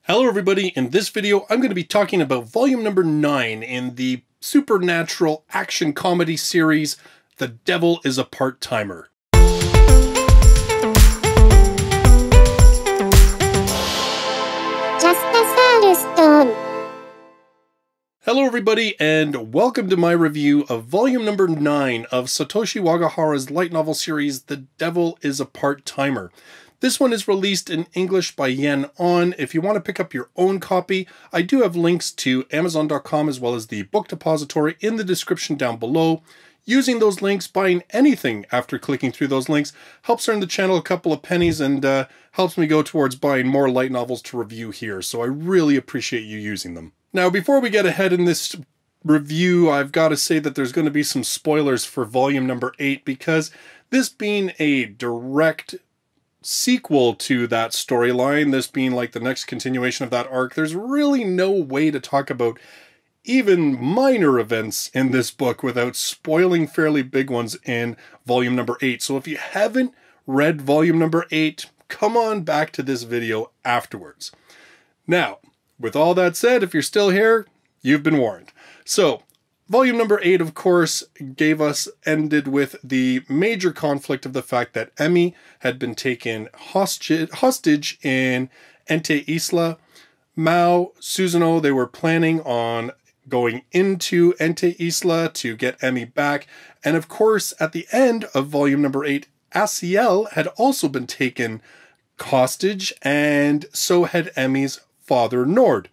Hello everybody, in this video I'm going to be talking about volume number 9 in the supernatural action comedy series, The Devil is a Part-Timer. Hello everybody and welcome to my review of volume number 9 of Satoshi Wagahara's light novel series, The Devil is a Part-Timer. This one is released in English by Yen On. If you want to pick up your own copy, I do have links to Amazon.com as well as the book depository in the description down below. Using those links, buying anything after clicking through those links, helps earn the channel a couple of pennies and helps me go towards buying more light novels to review here, so I really appreciate you using them. Now, before we get ahead in this review, I've got to say that there's going to be some spoilers for volume number 8, because this being a direct sequel to that storyline, this being like the next continuation of that arc, there's really no way to talk about even minor events in this book without spoiling fairly big ones in volume number 8. So if you haven't read volume number 8, come on back to this video afterwards. Now, with all that said, if you're still here, you've been warned. So, volume number 8, of course, ended with the major conflict of the fact that Emi had been taken hostage in Ente Isla. Mao, Susanoo, they were planning on going into Ente Isla to get Emi back. And of course, at the end of volume number 8, ACII had also been taken hostage, and so had Emi's father, Nord.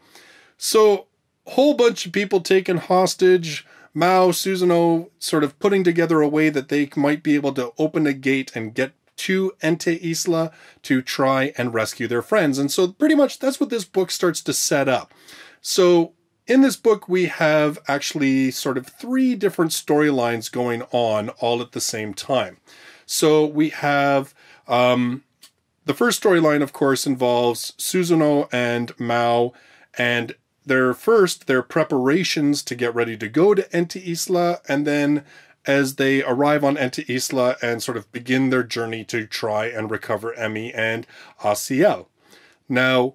So, whole bunch of people taken hostage, Mao, Susanoo sort of putting together a way that they might be able to open a gate and get to Ente Isla to try and rescue their friends. And so pretty much that's what this book starts to set up. So in this book, we have actually sort of 3 different storylines going on all at the same time. So we have the first storyline, of course, involves Susanoo and Mao and their preparations to get ready to go to Ente Isla, and then as they arrive on Ente Isla and sort of begin their journey to try and recover Emi and ACII. Now,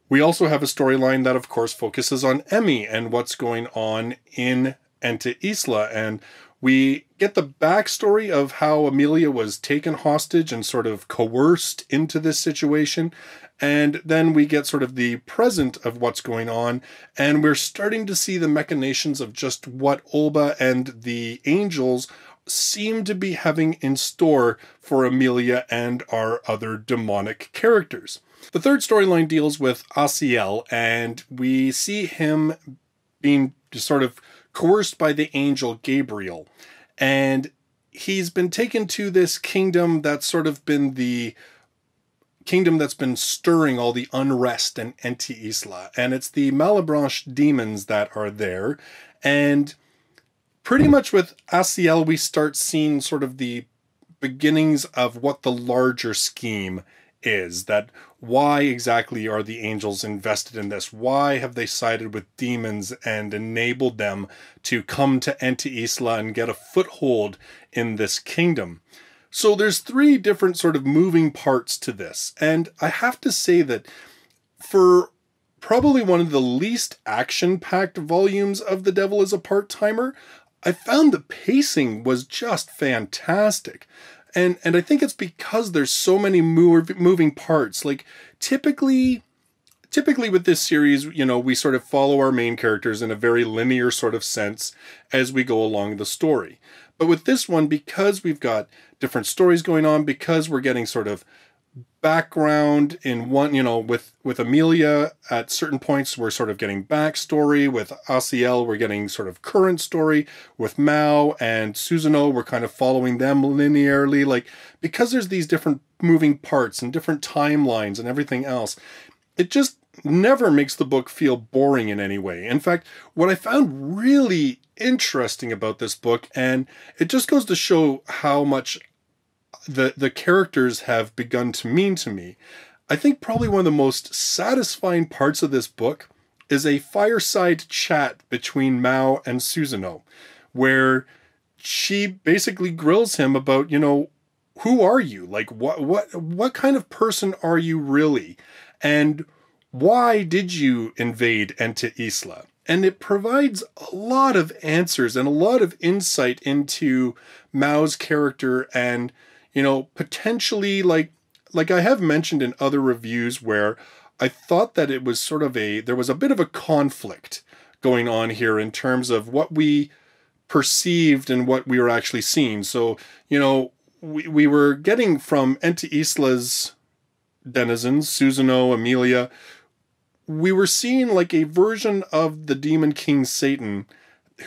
we also have a storyline that, of course, focuses on Emi and what's going on in Ente Isla, and we get the backstory of how Amelia was taken hostage and sort of coerced into this situation. And then we get sort of the present of what's going on, and we're starting to see the machinations of just what Olba and the angels seem to be having in store for Amelia and our other demonic characters. The third storyline deals with ACII, and we see him being sort of coerced by the angel Gabriel. And he's been taken to this kingdom that's sort of been the kingdom that's been stirring all the unrest in Ente Isla, and it's the Malebranche demons that are there. And pretty much with ACII, we start seeing sort of the beginnings of what the larger scheme is, that why exactly are the angels invested in this? Why have they sided with demons and enabled them to come to Ente Isla and get a foothold in this kingdom? So there's 3 different sort of moving parts to this. And I have to say that for probably one of the least action-packed volumes of The Devil is a Part-Timer, I found the pacing was just fantastic. And I think it's because there's so many moving parts. Like, typically with this series, you know, we sort of follow our main characters in a very linear sort of sense as we go along the story. But with this one, because we've got different stories going on, because we're getting sort of background in one, you know, with Amelia at certain points, we're sort of getting backstory. With ACII, we're getting sort of current story. With Mao and Susanoo, we're kind of following them linearly. Like, because there's these different moving parts and different timelines and everything else, it just never makes the book feel boring in any way. In fact, what I found really interesting about this book, and it just goes to show how much the characters have begun to mean to me, I think probably one of the most satisfying parts of this book is a fireside chat between Mao and Susanoo, where she basically grills him about, you know, who are you? Like, what kind of person are you really? And why did you invade Ente Isla? And it provides a lot of answers and a lot of insight into Mao's character and, you know, potentially like I have mentioned in other reviews where I thought that it was sort of there was a bit of a conflict going on here in terms of what we perceived and what we were actually seeing. So, you know, we were getting from Ente Isla's denizens, Susanoo, Amelia, we were seeing like a version of the Demon King Satan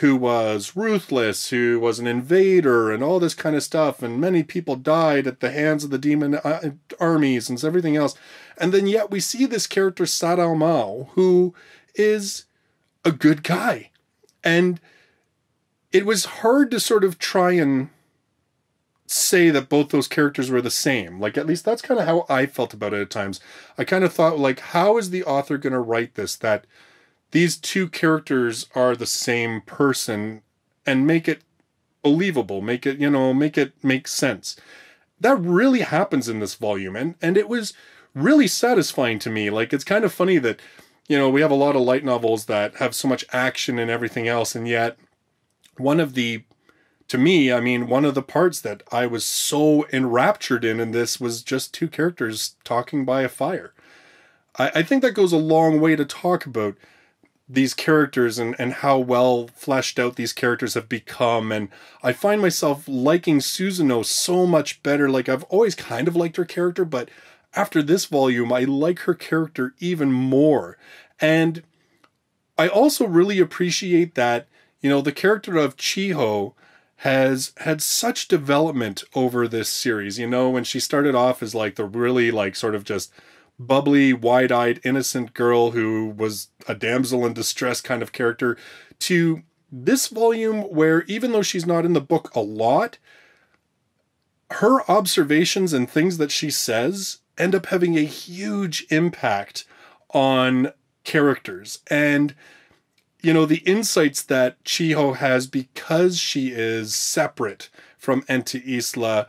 who was ruthless, who was an invader and all this kind of stuff, and many people died at the hands of the demon armies and everything else. And then yet we see this character Sadao Mao, who is a good guy. And it was hard to sort of try and say that both those characters were the same. Like, at least that's kind of how I felt about it at times. I kind of thought, like, how is the author going to write this, that these two characters are the same person, and make it believable, make it, you know, make it make sense. That really happens in this volume, and it was really satisfying to me. Like, it's kind of funny that, you know, we have a lot of light novels that have so much action and everything else, and yet one of the parts that I was so enraptured in this was just two characters talking by a fire. I think that goes a long way to talk about these characters and how well fleshed out these characters have become. And I find myself liking Susanoo so much better. Like, I've always kind of liked her character, but after this volume, I like her character even more. And I also really appreciate that, you know, the character of Chiho has had such development over this series. You know, when she started off as like the really like sort of just bubbly, wide-eyed, innocent girl who was a damsel in distress kind of character, to this volume where, even though she's not in the book a lot, her observations and things that she says end up having a huge impact on characters. And, you know, the insights that Chiho has because she is separate from Ente Isla,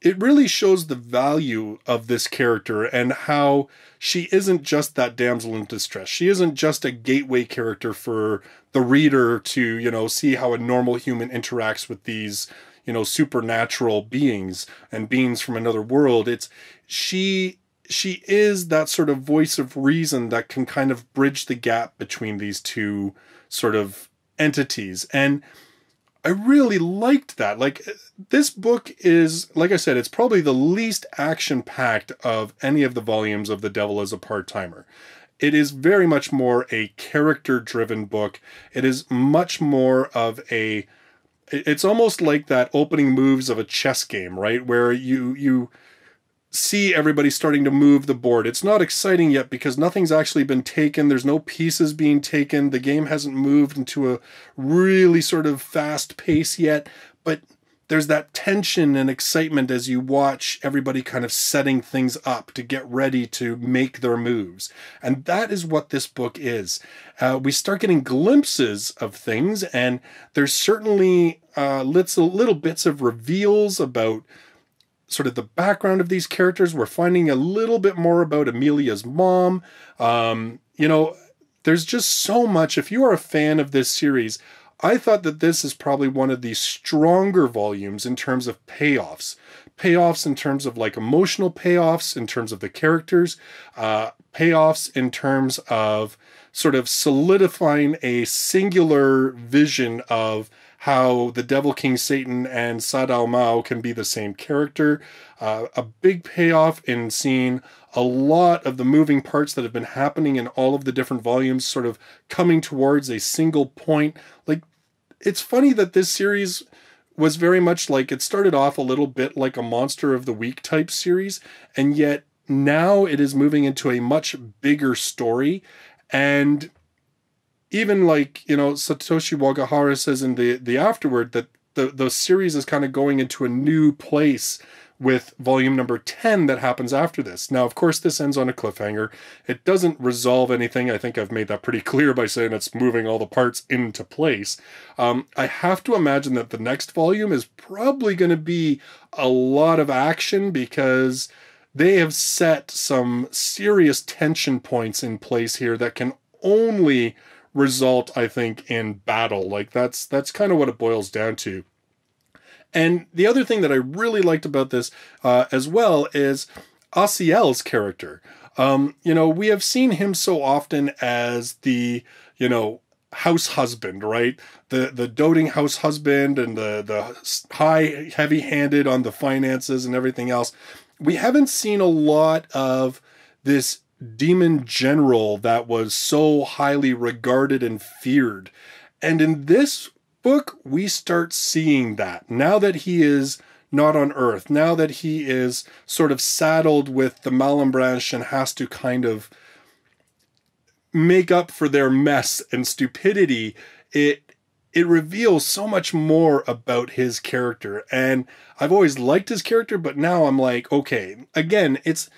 it really shows the value of this character and how she isn't just that damsel in distress. She isn't just a gateway character for the reader to, you know, see how a normal human interacts with these, you know, supernatural beings and beings from another world. She is that sort of voice of reason that can kind of bridge the gap between these two sort of entities. And I really liked that. Like, this book is, like I said, it's probably the least action-packed of any of the volumes of The Devil is a Part-Timer. It is very much more a character-driven book. It is much more of it's almost like that opening moves of a chess game, right? Where you see everybody starting to move the board. It's not exciting yet because nothing's actually been taken. There's no pieces being taken. The game hasn't moved into a really sort of fast pace yet, but there's that tension and excitement as you watch everybody kind of setting things up to get ready to make their moves. And that is what this book is. We start getting glimpses of things, and there's certainly little bits of reveals about sort of the background of these characters. We're finding a little bit more about Amelia's mom. You know, there's just so much. If you are a fan of this series, I thought that this is probably one of the stronger volumes in terms of payoffs. Payoffs in terms of like emotional payoffs, in terms of the characters, payoffs in terms of sort of solidifying a singular vision of how the Devil King Satan and Sadao Mao can be the same character. A big payoff in seeing a lot of the moving parts that have been happening in all of the different volumes sort of coming towards a single point. Like, it's funny that this series was very much like, it started off a little bit like a Monster of the Week type series, and yet now it is moving into a much bigger story. And even like, you know, Satoshi Wagahara says in the afterword that the series is kind of going into a new place with volume number 10 that happens after this. Now, of course, this ends on a cliffhanger. It doesn't resolve anything. I think I've made that pretty clear by saying it's moving all the parts into place. I have to imagine that the next volume is probably going to be a lot of action because they have set some serious tension points in place here that can only result, I think, in battle. Like that's kind of what it boils down to. And the other thing that I really liked about this as well is ACII's character. You know, we have seen him so often as the, you know, house husband, right? The doting house husband and the high, heavy-handed on the finances and everything else. We haven't seen a lot of this demon general that was so highly regarded and feared. And in this book, we start seeing that. Now that he is not on Earth, now that he is sort of saddled with the Malambranche and has to kind of make up for their mess and stupidity, it reveals so much more about his character. And I've always liked his character, but now I'm like, okay, again, it's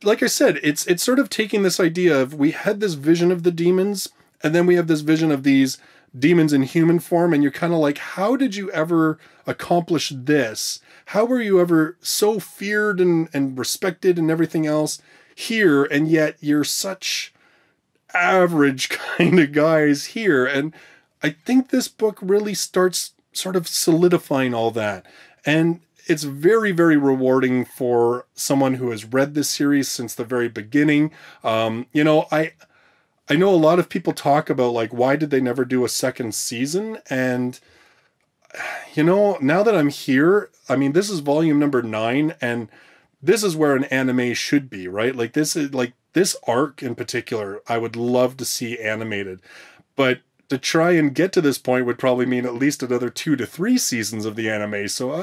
like I said, it's sort of taking this idea of, we had this vision of the demons, and then we have this vision of these demons in human form, and you're kind of like, how did you ever accomplish this? How were you ever so feared and respected and everything else here, and yet you're such average kind of guys here? And I think this book really starts sort of solidifying all that. And it's very, very rewarding for someone who has read this series since the very beginning. You know, I know a lot of people talk about, like, why did they never do a second season? And, you know, now that I'm here, I mean, this is volume number 9, and this is where an anime should be, right? Like, this is, like, this arc in particular, I would love to see animated. But to try and get to this point would probably mean at least another 2 to 3 seasons of the anime. So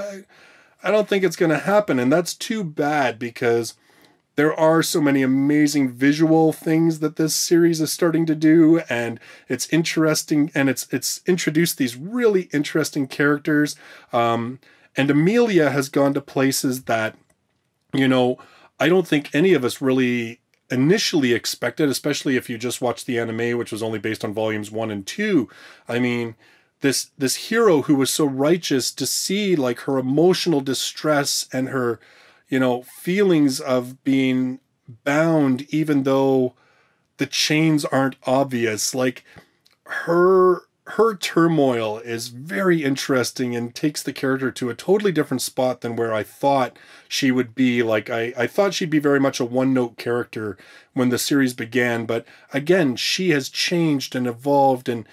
I don't think it's going to happen. And that's too bad, because there are so many amazing visual things that this series is starting to do, and it's interesting, and it's introduced these really interesting characters. And Amelia has gone to places that, you know, I don't think any of us really initially expected, especially if you just watched the anime, which was only based on volumes 1 and 2. I mean, this hero who was so righteous, to see like her emotional distress and her, you know, feelings of being bound, even though the chains aren't obvious. Like, her turmoil is very interesting and takes the character to a totally different spot than where I thought she would be. Like, I thought she'd be very much a one-note character when the series began, but again, she has changed and evolved, and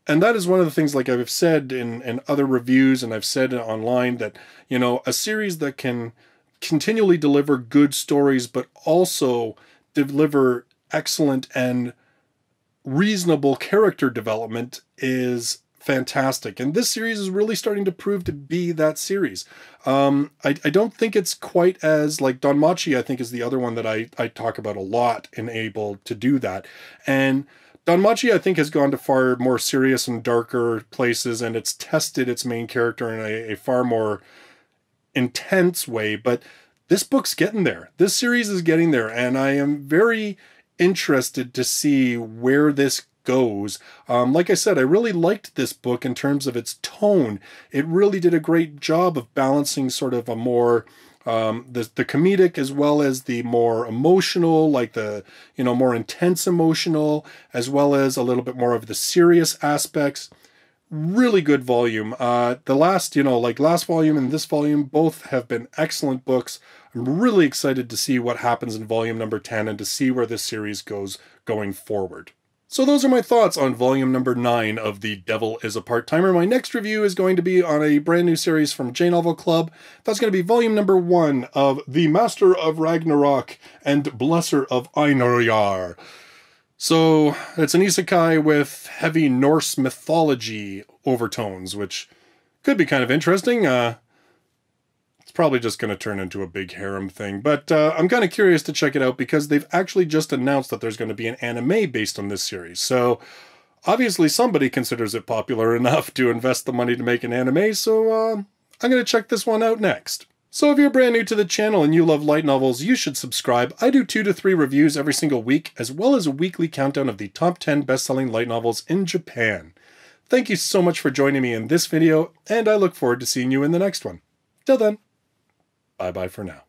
that is one of the things, like I've said in other reviews, and I've said online, that, you know, a series that can continually deliver good stories, but also deliver excellent and reasonable character development is fantastic. And this series is really starting to prove to be that series. I don't think it's quite as, like, Danmachi, I think, is the other one that I talk about a lot and able to do that. And Danmachi, I think, has gone to far more serious and darker places, and it's tested its main character in a far more intense way. But this book's getting there. This series is getting there, and I am very interested to see where this goes. Like I said, I really liked this book in terms of its tone. It really did a great job of balancing sort of a more the comedic as well as the more emotional, like the, you know, more intense emotional, as well as a little bit more of the serious aspects. Really good volume. The last, you know, like last volume and this volume both have been excellent books. I'm really excited to see what happens in volume number 10 and to see where this series goes going forward. So those are my thoughts on volume number 9 of The Devil is a Part-Timer. My next review is going to be on a brand new series from J-Novel Club. That's going to be volume number 1 of The Master of Ragnarok and Blesser of Einarjar. So it's an isekai with heavy Norse mythology overtones, which could be kind of interesting. It's probably just going to turn into a big harem thing, but I'm kind of curious to check it out because they've actually just announced that there's going to be an anime based on this series. So obviously somebody considers it popular enough to invest the money to make an anime, so I'm going to check this one out next. So if you're brand new to the channel and you love light novels, you should subscribe. I do 2 to 3 reviews every single week, as well as a weekly countdown of the top 10 best-selling light novels in Japan. Thank you so much for joining me in this video, and I look forward to seeing you in the next one. Till then, bye-bye for now.